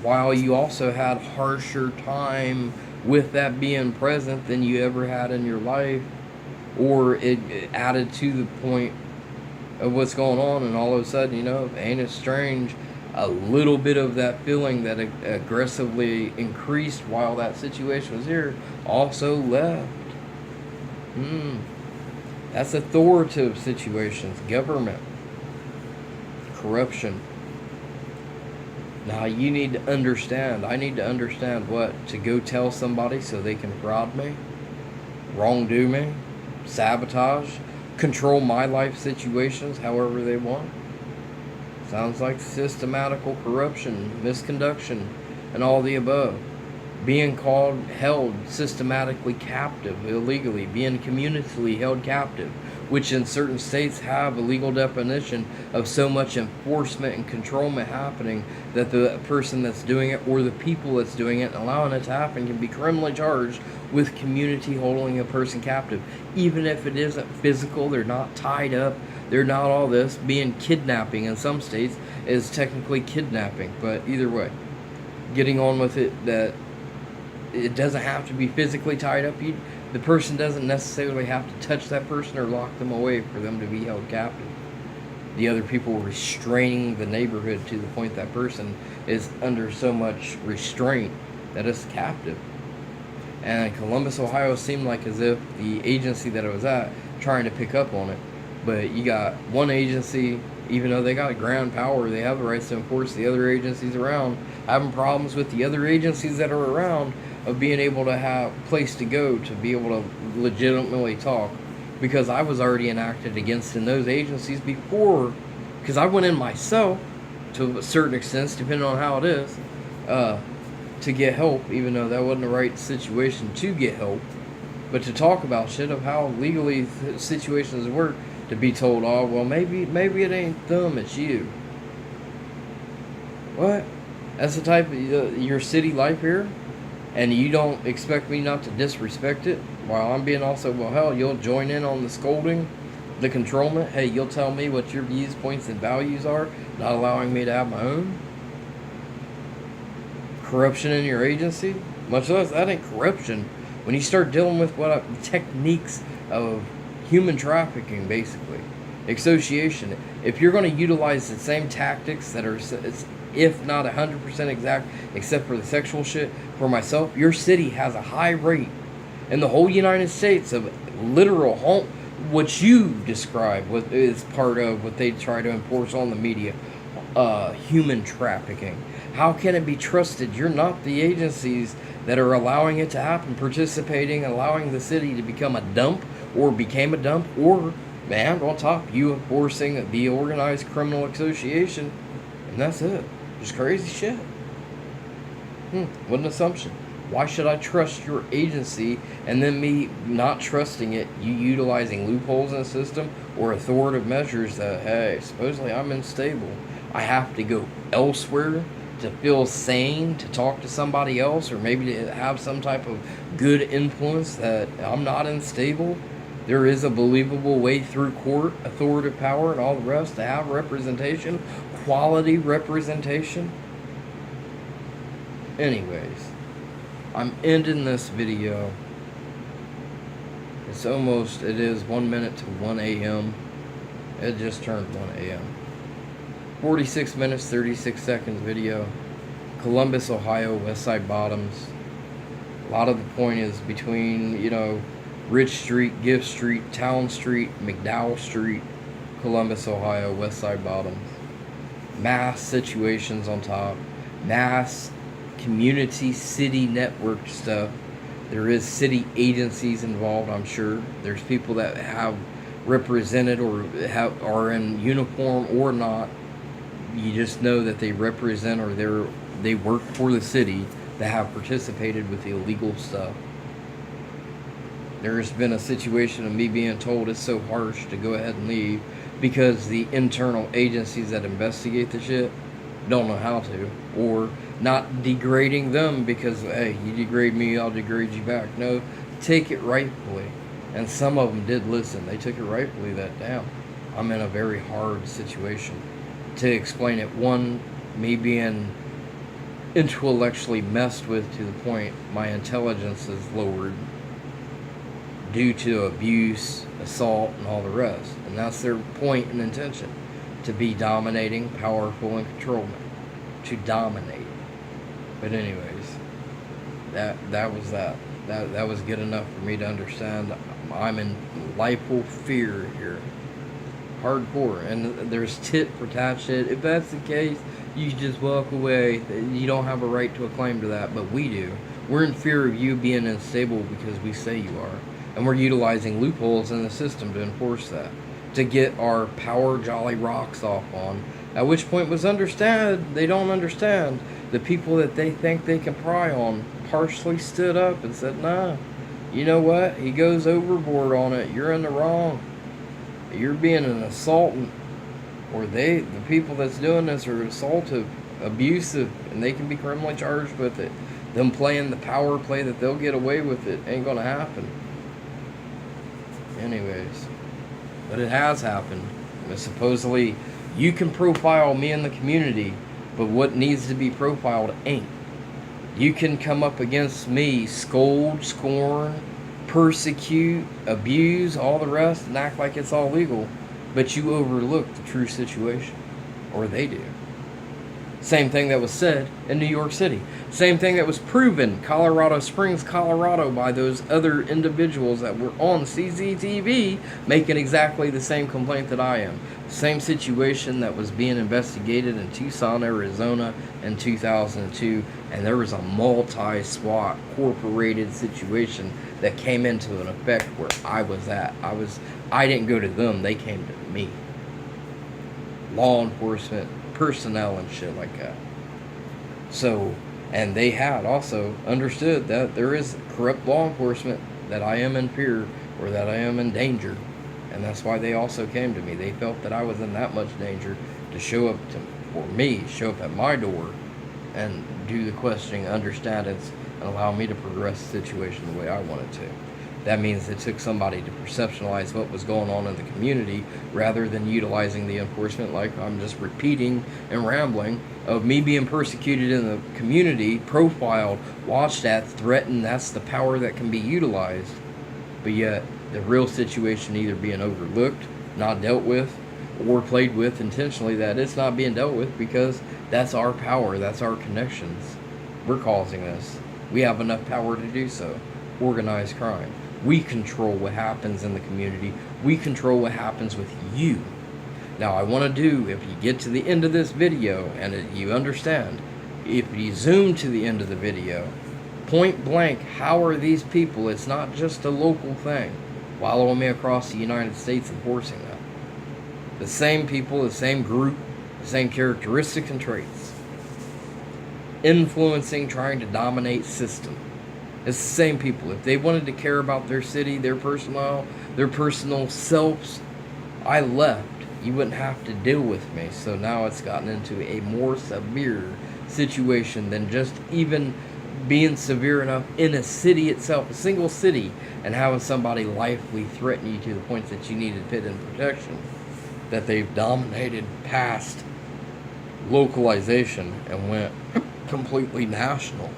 while you also had harsher time with that being present than you ever had in your life, or it added to the point of what's going on, and all of a sudden, ain't it strange, a little bit of that feeling that aggressively increased while that situation was here also left. That's authoritative situations, government, corruption. Now you need to understand, I need to understand what to go tell somebody so they can fraud me, wrongdo me, sabotage, control my life situations however they want. Sounds like systematical corruption, misconduction, and all the above. Being held systematically captive, illegally, being communally held captive, which in certain states have a legal definition of so much enforcement and controlment happening that the person that's doing it, or the people that's doing it and allowing it to happen, can be criminally charged with community holding a person captive. Even if it isn't physical, they're not tied up, they're not all this. Being kidnapping in some states is technically kidnapping, but either way, getting on with it, that it doesn't have to be physically tied up. The person doesn't necessarily have to touch that person or lock them away for them to be held captive. The other people restraining the neighborhood to the point that person is under so much restraint that it's captive. And Columbus, Ohio seemed like as if the agency that I was at trying to pick up on it. But you got one agency, even though they got ground power, they have the rights to enforce the other agencies around, having problems with the other agencies that are around of being able to have a place to go to be able to legitimately talk, because I was already enacted against in those agencies before, because I went in myself to a certain extent, depending on how it is, to get help, even though that wasn't the right situation to get help, but to talk about shit of how legally situations work, to be told, oh, well, maybe it ain't them, it's you. What? That's the type of your city life here? And you don't expect me not to disrespect it? While I'm being also, well, hell, you'll join in on the scolding, the controlment. Hey, you'll tell me what your views, points, and values are, not allowing me to have my own? Corruption in your agency? Much less, that ain't corruption. When you start dealing with techniques of human trafficking, basically, association, if you're going to utilize the same tactics that are, if not 100% exact, except for the sexual shit, for myself, your city has a high rate in the whole United States of literal home, what you describe what is part of what they try to enforce on the media, human trafficking. How can it be trusted? You're not the agencies that are allowing it to happen, participating, allowing the city to become a dump, or became a dump, or, man, on top, you enforcing the organized criminal association, and that's it. Just crazy shit. What an assumption. Why should I trust your agency and then me not trusting it, you utilizing loopholes in the system or authoritative measures that, hey, supposedly I'm unstable. I have to go elsewhere to feel sane, to talk to somebody else, or maybe to have some type of good influence that I'm not unstable. There is a believable way through court, authoritative power, and all the rest to have representation, quality representation. Anyways, I'm ending this video. It is 1 minute to 1 a.m. It just turned 1 a.m. 46 minutes, 36 seconds video. Columbus, Ohio, Westside Bottoms. A lot of the point is between, Rich Street, Gift Street, Town Street, McDowell Street, Columbus, Ohio, Westside Bottoms. Mass situations on top. Mass community, city network stuff. There is city agencies involved, I'm sure. There's people that have represented or are in uniform or not. You just know that they represent or they work for the city that have participated with the illegal stuff. There's been a situation of me being told it's so harsh to go ahead and leave because the internal agencies that investigate the shit don't know how to, or not degrading them because, hey, you degrade me, I'll degrade you back. No, take it rightfully. And some of them did listen. They took it rightfully that, damn, I'm in a very hard situation. To explain it, one, me being intellectually messed with to the point my intelligence is lowered due to abuse, assault, and all the rest. And that's their point and intention, to be dominating, powerful, and controlling. To dominate. But anyways, that was that. That was good enough for me to understand I'm in lifeful fear here. Hardcore. And there's tit for tat shit. If that's the case, you just walk away. You don't have a right to a claim to that, but we do. We're in fear of you being unstable because we say you are. And we're utilizing loopholes in the system to enforce that. To get our power jolly rocks off on. At which point they don't understand. The people that they think they can pry on partially stood up and said, nah, you know what? He goes overboard on it. You're in the wrong. You're being an assaultant. Or the people that's doing this are assaultive, abusive, and they can be criminally charged with it. Them playing the power play that they'll get away with it ain't gonna happen. Anyways. But it has happened. And supposedly, you can profile me in the community, but what needs to be profiled ain't. You can come up against me, scold, scorn, persecute, abuse, all the rest, and act like it's all legal, but you overlook the true situation. Or they do. Same thing that was said in New York City. Same thing that was proven Colorado Springs, Colorado by those other individuals that were on CCTV making exactly the same complaint that I am. Same situation that was being investigated in Tucson, Arizona in 2002, and there was a multi-SWAT corporated situation that came into an effect where I was at. I didn't go to them, they came to me. Law enforcement personnel and shit like that. So, and they had also understood that there is corrupt law enforcement, that I am in fear or that I am in danger, and that's why they also came to me. They felt that I was in that much danger to show up to or me show up at my door and do the questioning, understand it, and allow me to progress the situation the way I want it to. That means it took somebody to perceptualize what was going on in the community rather than utilizing the enforcement, like I'm just repeating and rambling, of me being persecuted in the community, profiled, watched at, threatened. That's the power that can be utilized. But yet, the real situation either being overlooked, not dealt with, or played with intentionally, that it's not being dealt with because that's our power, that's our connections. We're causing this. We have enough power to do so. Organized crime. We control what happens in the community. We control what happens with you. Now, I want to do, if you get to the end of this video and you understand, if you zoom to the end of the video, point blank, how are these people, it's not just a local thing, following me across the United States enforcing that. The same people, the same group, the same characteristics and traits. Influencing, trying to dominate system. It's the same people. If they wanted to care about their city, their personal selves, I left. You wouldn't have to deal with me. So now it's gotten into a more severe situation than just even being severe enough in a city itself, a single city, and having somebody lively threaten you to the point that you needed pit and protection. That they've dominated past localization and went completely national.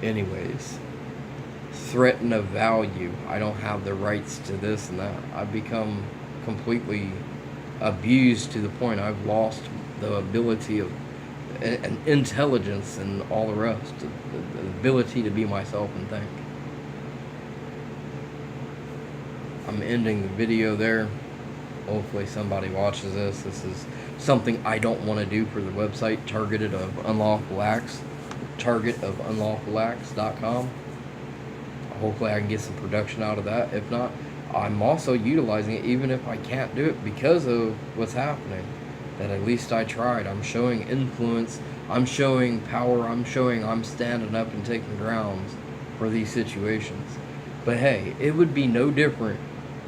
Anyways, threaten of value. I don't have the rights to this and that. I've become completely abused to the point I've lost the ability of and intelligence and all the rest, the ability to be myself and think. I'm ending the video there. Hopefully somebody watches this. This is something I don't want to do for the website, targeted of unlawful acts, targetofunlawfulacts.com. Hopefully I can get some production out of that. If not, I'm also utilizing it, even if I can't do it because of what's happening, that at least I tried. I'm showing influence, I'm showing power, I'm showing I'm standing up and taking grounds for these situations. But hey, it would be no different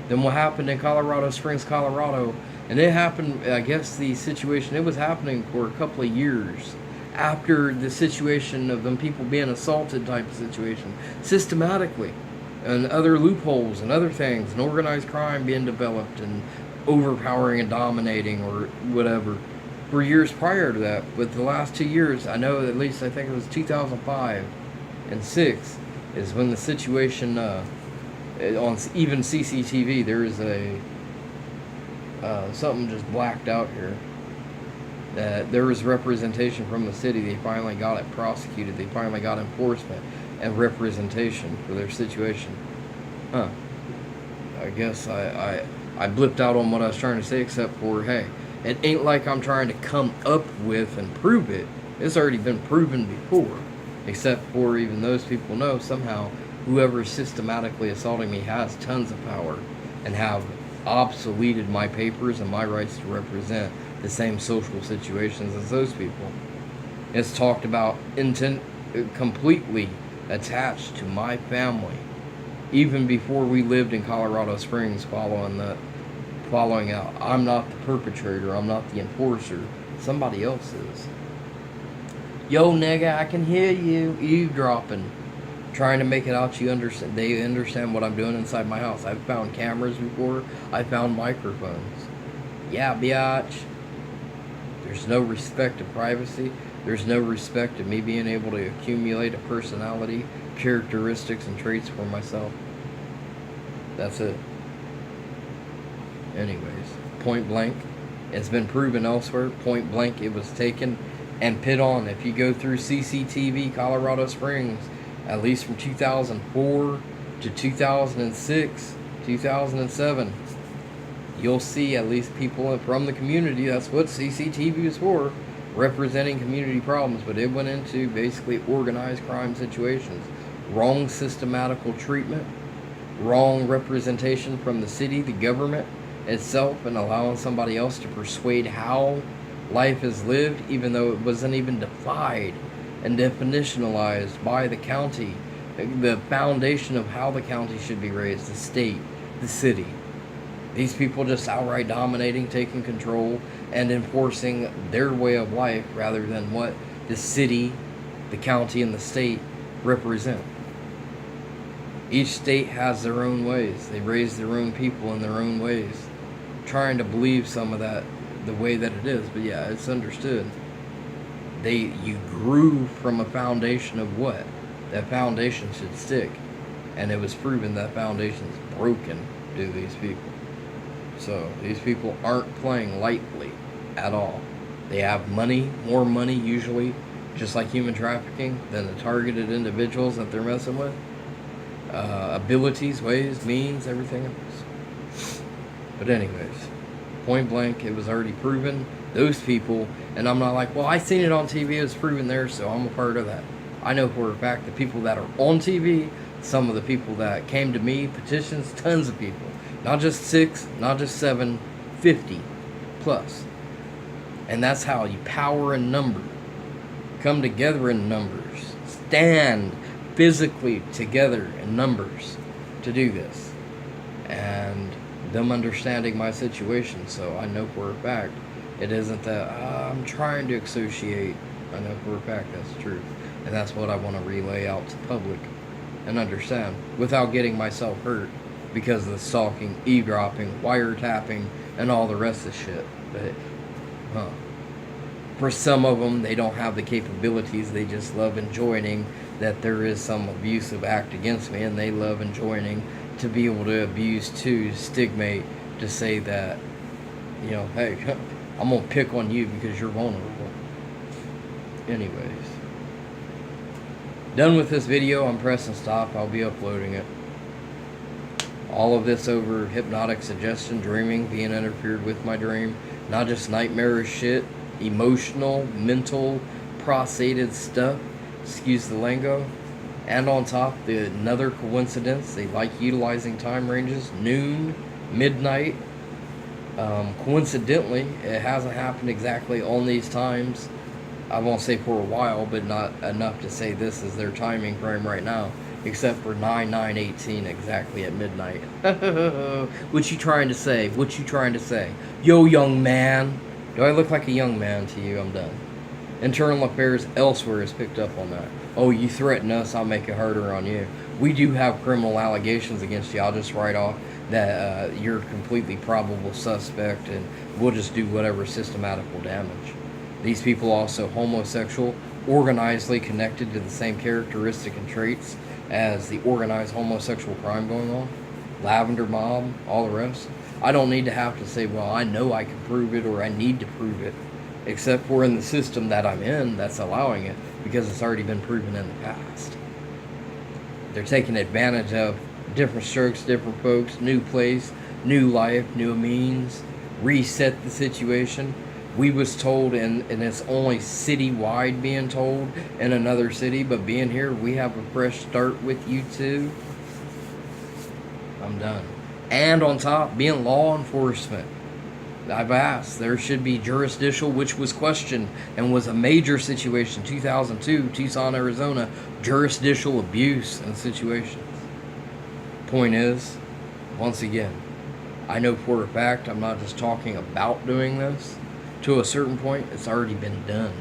than what happened in Colorado Springs, Colorado. And it happened, I guess the situation, it was happening for a couple of years after the situation of them people being assaulted type of situation, systematically, and other loopholes and other things, and organized crime being developed and overpowering and dominating or whatever for years prior to that. But the last 2 years, I know at least, I think it was 2005 and 6 is when the situation on even CCTV, there is a something just blacked out here. There was representation from the city. They finally got it prosecuted. They finally got enforcement and representation for their situation. I guess I blipped out on what I was trying to say, except for, hey, it ain't like I'm trying to come up with and prove it. It's already been proven before. Except for even those people know somehow whoever is systematically assaulting me has tons of power and have obsoleted my papers and my rights to represent the same social situations as those people. It's talked about completely attached to my family, even before we lived in Colorado Springs. Following out, I'm not the perpetrator, I'm not the enforcer, somebody else is. Yo nigga, I can hear you eavesdropping, trying to make it out you understand. They understand what I'm doing inside my house. I've found cameras before, I found microphones. Yeah, biatch. There's no respect to privacy. There's no respect to me being able to accumulate a personality, characteristics, and traits for myself. That's it. Anyways, point blank. It's been proven elsewhere. Point blank, it was taken and put on. If you go through CCTV Colorado Springs, at least from 2004 to 2006, 2007, you'll see at least people from the community. That's what CCTV is for, representing community problems. But it went into basically organized crime situations, wrong systematical treatment, wrong representation from the city, the government itself, and allowing somebody else to persuade how life is lived, even though it wasn't even defined and definitionalized by the county, the foundation of how the county should be raised, the state, the city. These people just outright dominating, taking control, and enforcing their way of life rather than what the city, the county, and the state represent. Each state has their own ways. They raise their own people in their own ways, trying to believe some of that the way that it is. But yeah, it's understood. You grew from a foundation of what? That foundation should stick. And it was proven that foundation's broken to these people. So these people aren't playing lightly at all. They have money, more money usually, just like human trafficking, than the targeted individuals that they're messing with. Abilities, ways, means, everything else. But anyways, point blank, it was already proven. Those people, and I'm not like, well, I seen it on TV, it was proven there, so I'm a part of that. I know for a fact the people that are on TV, some of the people that came to me, petitions, tons of people. Not just 6, not just 7, 50 plus. And that's how you power in number. Come together in numbers. Stand physically together in numbers to do this. And them understanding my situation, so I know for a fact it isn't that I'm trying to associate. I know for a fact that's the truth. And that's what I want to relay out to public and understand without getting myself hurt because of the stalking, eavesdropping, wiretapping, and all the rest of the shit. But for some of them, they don't have the capabilities. They just love enjoying that there is some abusive act against me, and they love enjoying to be able to abuse, to stigmate, to say that, you know, hey, I'm going to pick on you because you're vulnerable. Anyways. Done with this video. I'm pressing stop. I'll be uploading it. All of this over hypnotic suggestion, dreaming, being interfered with my dream. Not just nightmarish shit. Emotional, mental, prostrated stuff. Excuse the lingo. And on top, another coincidence. They like utilizing time ranges. Noon, midnight. Coincidentally, it hasn't happened exactly on these times. I won't say for a while, but not enough to say this is their timing frame right now. Except for 9/9/18 exactly at midnight. What you trying to say? What you trying to say? Yo, young man. Do I look like a young man to you? I'm done. Internal Affairs elsewhere has picked up on that. Oh, you threaten us, I'll make it harder on you. We do have criminal allegations against you. I'll just write off that you're a completely probable suspect, and we'll just do whatever systematical damage. These people also homosexual, organizedly connected to the same characteristic and traits as the organized homosexual crime going on. Lavender Mob, all the rest. I don't need to have to say, well, I know I can prove it or I need to prove it, except for in the system that I'm in that's allowing it, because it's already been proven in the past. They're taking advantage of different strokes, different folks, new place, new life, new means, reset the situation. We was told, and it's only citywide being told in another city, but being here, we have a fresh start with you too. I'm done. And on top, being law enforcement. I've asked, there should be jurisdictional, which was questioned and was a major situation, 2002, Tucson, Arizona, jurisdictional abuse and situations. Point is, once again, I know for a fact I'm not just talking about doing this. To a certain point, it's already been done.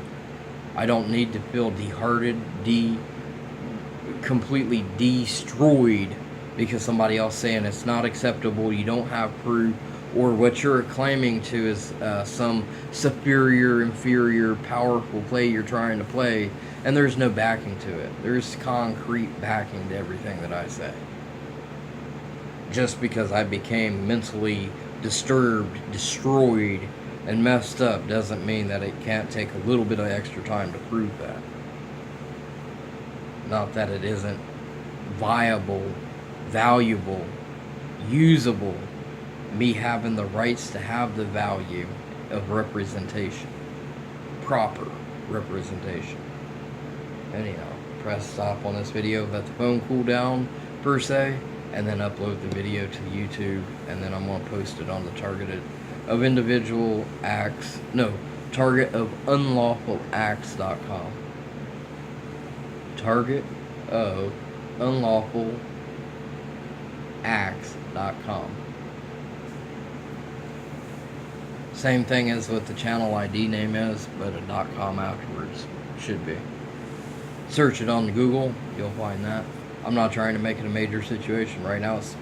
I don't need to feel dehearted, completely destroyed because somebody else saying it's not acceptable, you don't have proof, or what you're claiming to is some superior, inferior, powerful play you're trying to play, and there's no backing to it. There's concrete backing to everything that I say. Just because I became mentally disturbed, destroyed, and messed up doesn't mean that it can't take a little bit of extra time to prove that. Not that it isn't viable, valuable, usable, me having the rights to have the value of representation, proper representation. Anyhow, press stop on this video, let the phone cool down per se, and then upload the video to YouTube, and then I'm going to post it on the target of unlawfulacts.com. Target of unlawfulacts.com. Same thing as what the channel ID name is, but a .com afterwards. Should be. Search it on Google, you'll find that. I'm not trying to make it a major situation right now. It's